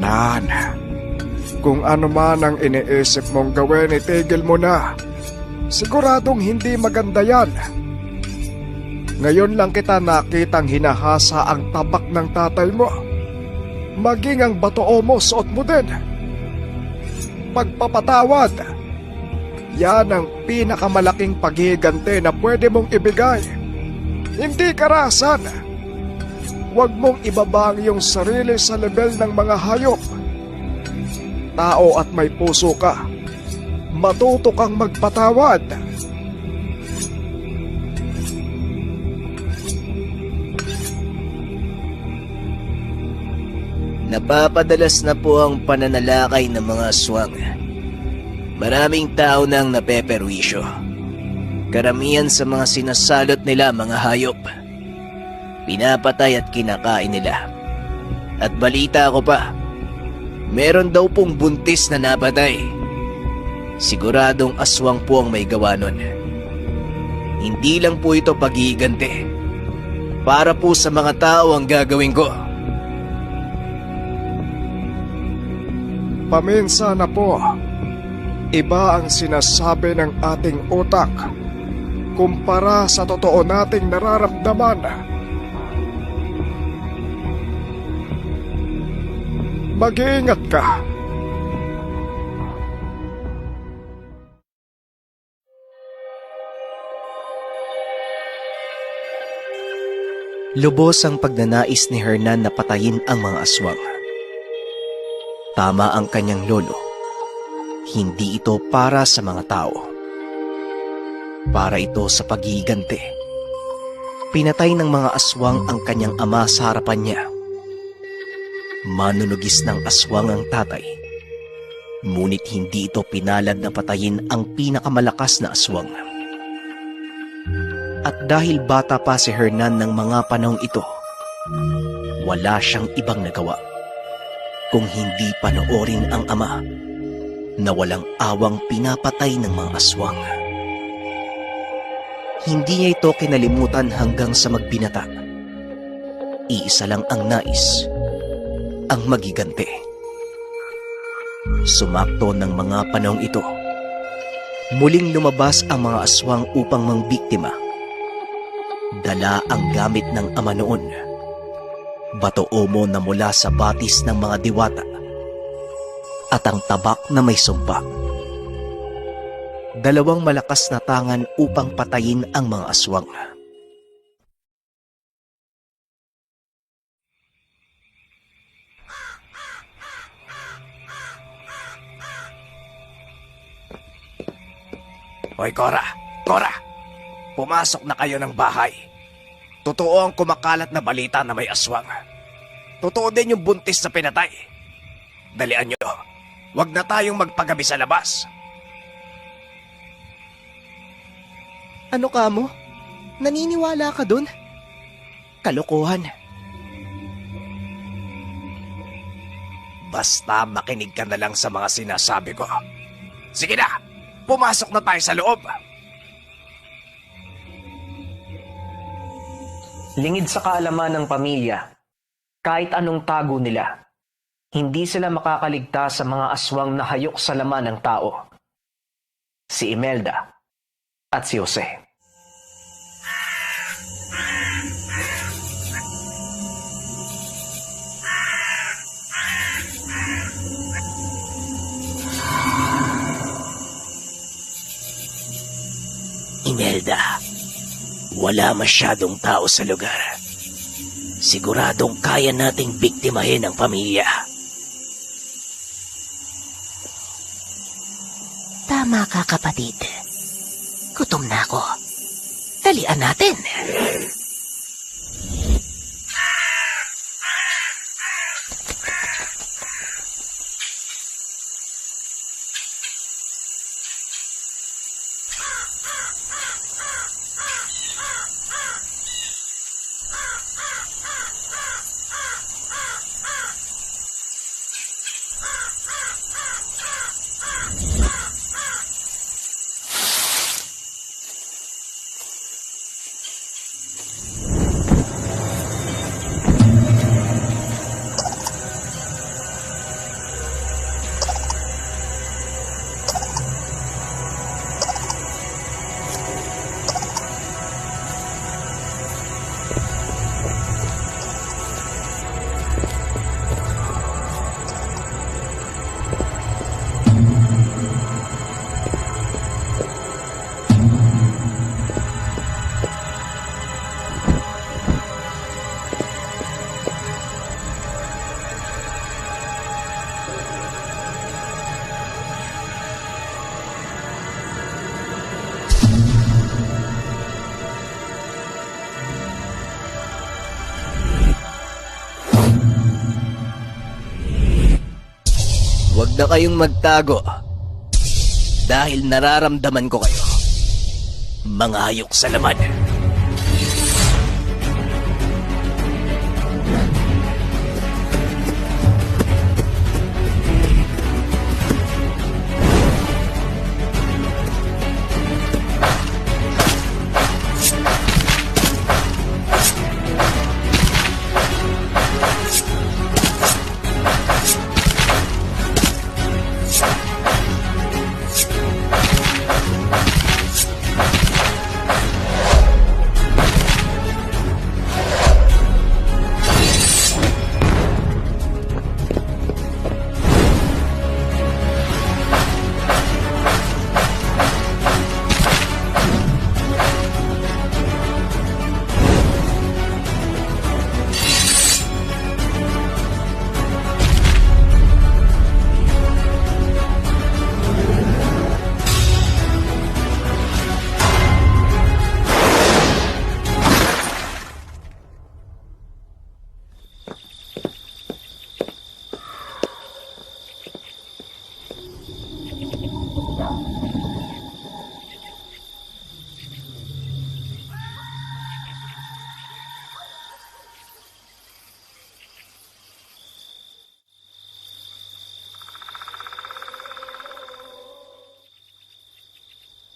Hernan, kung ano man ang iniisip mong gawin, itigil mo na. Siguradong hindi maganda yan. Ngayon lang kita nakitang hinahasa ang tabak ng tatay mo. Maging ang batoo mo, suot mo din. Pagpapatawad, yan ang pinakamalaking paghihiganti na pwede mong ibigay. Hindi karahasan. Huwag mong ibaba ang iyong sarili sa level ng mga hayop. Tao at may puso ka. Matuto kang magpatawad. Napapadalas na po ang pananalakay ng mga aswang. Maraming tao nang napeperwisyo. Karamihan sa mga sinasalot nila mga hayop. Pinapatay at kinakain nila. At balita ko pa, meron daw pong buntis na napatay. Siguradong aswang po ang may gawa nun. Hindi lang po ito pag-iigante. Para po sa mga tao ang gagawin ko. Paminsan na po, iba ang sinasabi ng ating utak kumpara sa totoo nating nararamdaman. Mag-iingat ka. Lubos ang pagnanais ni Hernan na patayin ang mga aswang. Tama ang kanyang lolo. Hindi ito para sa mga tao. Para ito sa paghihiganti. Pinatay ng mga aswang ang kanyang ama sa harapan niya. Manunugis ng aswang ang tatay. Ngunit hindi ito pinalad na patayin ang pinakamalakas na aswang. At dahil bata pa si Hernan ng mga panahong ito, wala siyang ibang nagawa kung hindi panoorin ang ama na walang awang pinapatay ng mga aswang. Hindi niya ito kinalimutan hanggang sa magbinata. Iisa lang ang nais, ang magiganti. Sumakto ng mga panahong ito. Muling lumabas ang mga aswang upang mangbiktima. Dala ang gamit ng ama noon. Bato omo na mula sa batis ng mga diwata at ang tabak na may sumpa. Dalawang malakas na tangan upang patayin ang mga aswang. Hoy, Cora! Cora! Pumasok na kayo ng bahay. Totoo ang kumakalat na balita na may aswang. Totoo din yung buntis na pinatay. Dalian nyo. Huwag na tayong magpagabi sa labas. Ano ka mo? Naniniwala ka dun? Kalokohan. Basta makinig ka na lang sa mga sinasabi ko. Sige na! Pumasok na tayo sa loob! Lingid sa kaalaman ng pamilya, kahit anong tago nila, hindi sila makakaligtas sa mga aswang na hayok sa laman ng tao. Si Imelda at si Jose. Imelda, wala masyadong tao sa lugar. Siguradong kaya nating biktimahin ang pamilya. Tama ka, kapatid. Gutom na ako. Dalian natin. na kayong magtago dahil nararamdaman ko kayo. Mga hayok sa laman.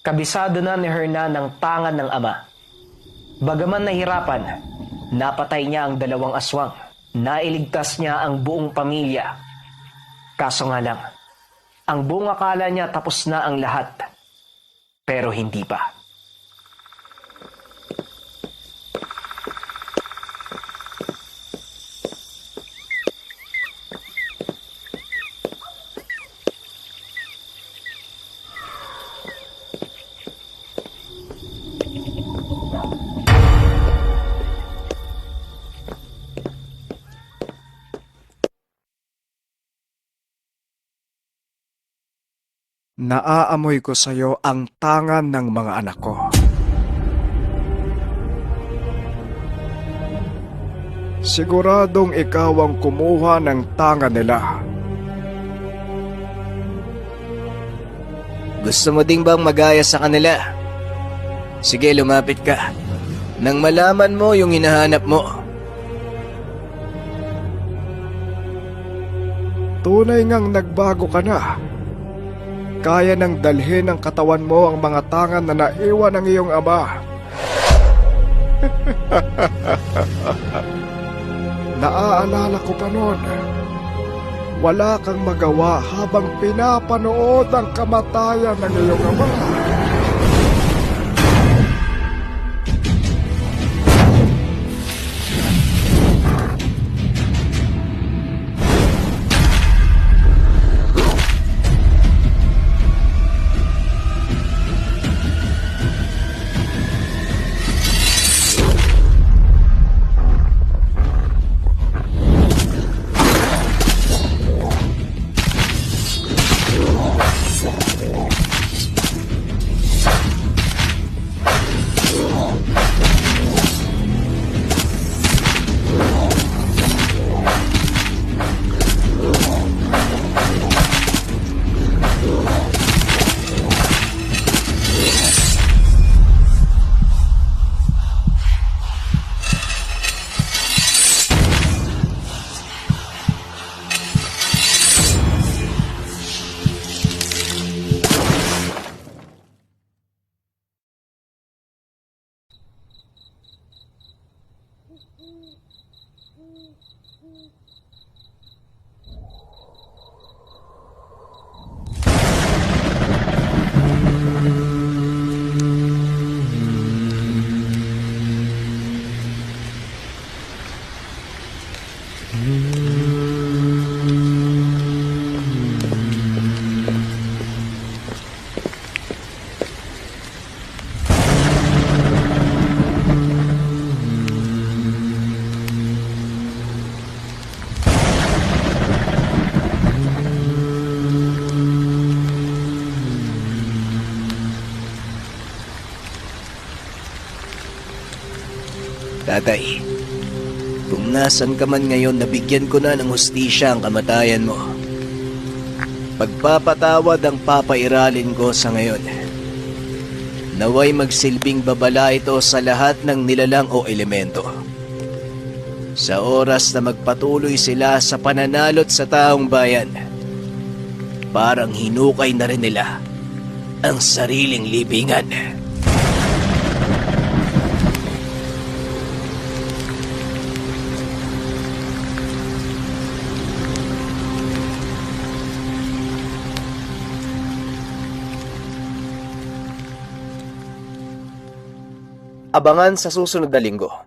Kabisado na ni Hernan ang tangan ng ama. Bagaman nahirapan, napatay niya ang 2 aswang. Nailigtas niya ang buong pamilya. Kaso nga lang, ang buong akala niya tapos na ang lahat. Pero hindi pa. Naaamoy ko sa'yo ang tangan ng mga anak ko. Siguradong ikaw ang kumuha ng tangan nila. Gusto mo ding bang magaya sa kanila? Sige, lumapit ka. Nang malaman mo yung hinahanap mo. Tunay ngang nagbago ka na. Kaya nang dalhin ng katawan mo ang mga tangan na naiwan ng iyong ama. Naaalala ko pa noon. Wala kang magawa habang pinapanood ang kamatayan ng iyong ama. Tatay, kung nasan ka man ngayon, nabigyan ko na ng hustisya ang kamatayan mo. Pagpapatawad ang papairalin ko sa ngayon. Naway magsilbing babala ito sa lahat ng nilalang o elemento. Sa oras na magpatuloy sila sa pananalot sa taong bayan, parang hinukay na rin nila ang sariling libingan. Abangan sa susunod na linggo.